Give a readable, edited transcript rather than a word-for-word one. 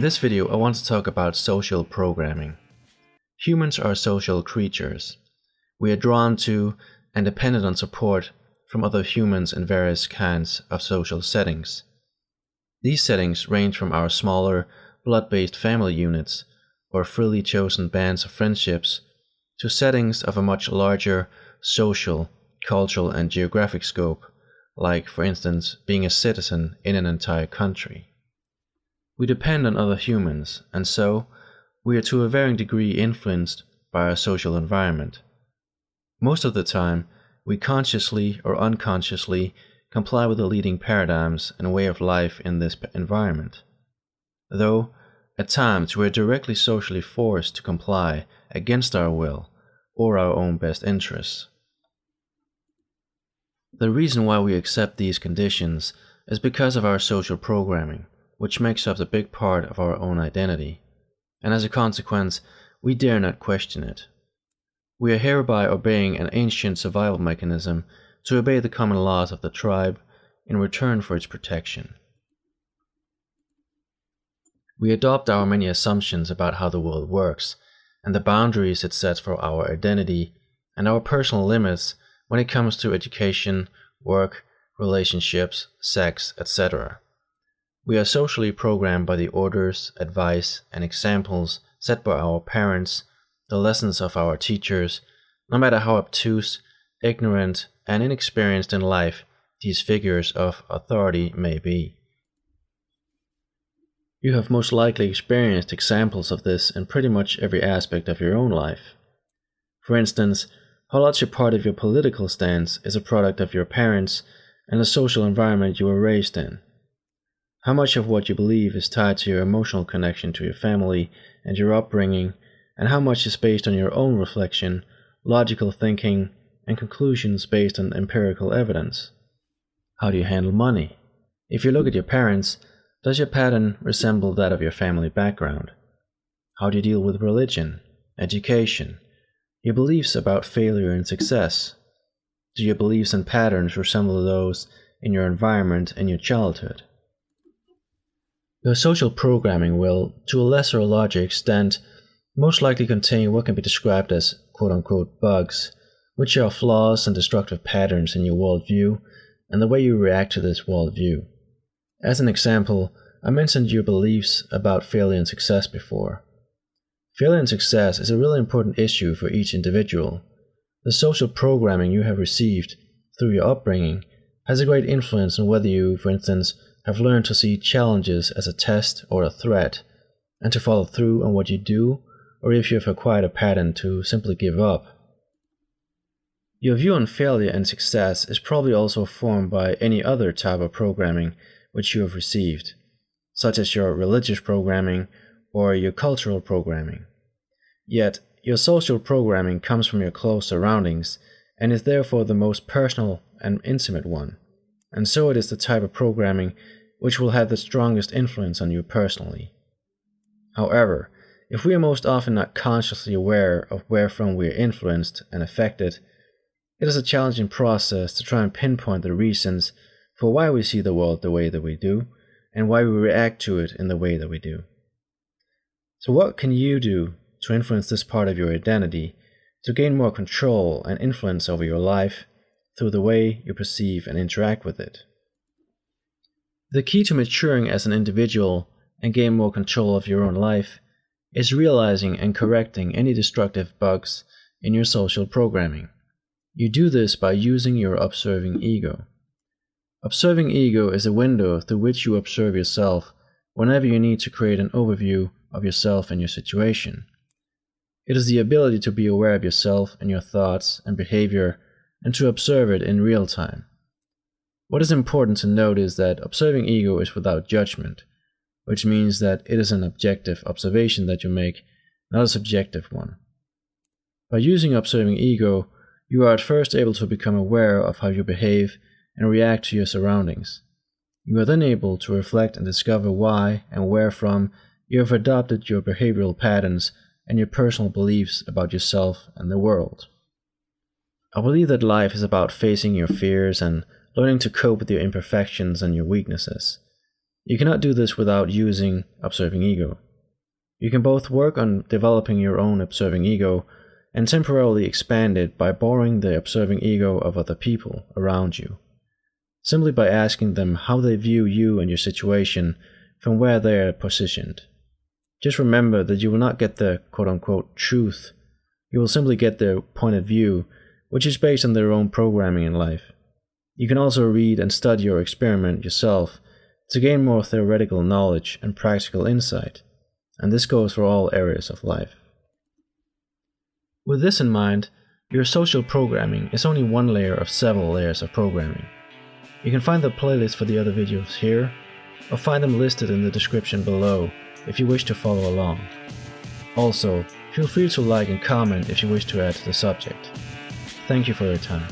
this video, I want to talk about social programming. Humans are social creatures. We are drawn to and dependent on support from other humans in various kinds of social settings. These settings range from our smaller, blood-based family units or freely chosen bands of friendships to settings of a much larger social, cultural, and geographic scope, like, for instance, being a citizen in an entire country. We depend on other humans, and so we are to a varying degree influenced by our social environment. Most of the time, we consciously or unconsciously comply with the leading paradigms and way of life in this environment. Though, at times, we are directly socially forced to comply against our will or our own best interests. The reason why we accept these conditions is because of our social programming, which makes up a big part of our own identity, and as a consequence, we dare not question it. We are hereby obeying an ancient survival mechanism to obey the common laws of the tribe in return for its protection. We adopt our many assumptions about how the world works, and the boundaries it sets for our identity, and our personal limits when it comes to education, work, relationships, sex, etc. We are socially programmed by the orders, advice, and examples set by our parents, the lessons of our teachers, no matter how obtuse, ignorant, and inexperienced in life these figures of authority may be. You have most likely experienced examples of this in pretty much every aspect of your own life. For instance, how large a part of your political stance is a product of your parents and the social environment you were raised in. How much of what you believe is tied to your emotional connection to your family and your upbringing, and how much is based on your own reflection, logical thinking, and conclusions based on empirical evidence? How do you handle money? If you look at your parents, does your pattern resemble that of your family background? How do you deal with religion, education, your beliefs about failure and success? Do your beliefs and patterns resemble those in your environment in your childhood? Your social programming will, to a lesser or larger extent, most likely contain what can be described as quote-unquote bugs, which are flaws and destructive patterns in your worldview and the way you react to this worldview. As an example, I mentioned your beliefs about failure and success before. Failure and success is a really important issue for each individual. The social programming you have received through your upbringing has a great influence on whether you, for instance, have learned to see challenges as a test or a threat, and to follow through on what you do, or if you have acquired a pattern to simply give up. Your view on failure and success is probably also formed by any other type of programming which you have received, such as your religious programming or your cultural programming. Yet, your social programming comes from your close surroundings and is therefore the most personal and intimate one, and so it is the type of programming which will have the strongest influence on you personally. However, if we are most often not consciously aware of wherefrom we are influenced and affected, it is a challenging process to try and pinpoint the reasons for why we see the world the way that we do, and why we react to it in the way that we do. So what can you do to influence this part of your identity, to gain more control and influence over your life through the way you perceive and interact with it? The key to maturing as an individual and gain more control of your own life is realizing and correcting any destructive bugs in your social programming. You do this by using your observing ego. Observing ego is a window through which you observe yourself whenever you need to create an overview of yourself and your situation. It is the ability to be aware of yourself and your thoughts and behavior and to observe it in real time. What is important to note is that observing ego is without judgment, which means that it is an objective observation that you make, not a subjective one. By using observing ego, you are at first able to become aware of how you behave and react to your surroundings. You are then able to reflect and discover why and where from you have adopted your behavioral patterns and your personal beliefs about yourself and the world. I believe that life is about facing your fears and learning to cope with your imperfections and your weaknesses. You cannot do this without using observing ego. You can both work on developing your own observing ego and temporarily expand it by borrowing the observing ego of other people around you, simply by asking them how they view you and your situation from where they are positioned. Just remember that you will not get the quote-unquote truth. You will simply get their point of view, which is based on their own programming in life. You can also read and study or experiment yourself to gain more theoretical knowledge and practical insight, and this goes for all areas of life. With this in mind, your social programming is only one layer of several layers of programming. You can find the playlist for the other videos here, or find them listed in the description below if you wish to follow along. Also, feel free to like and comment if you wish to add to the subject. Thank you for your time.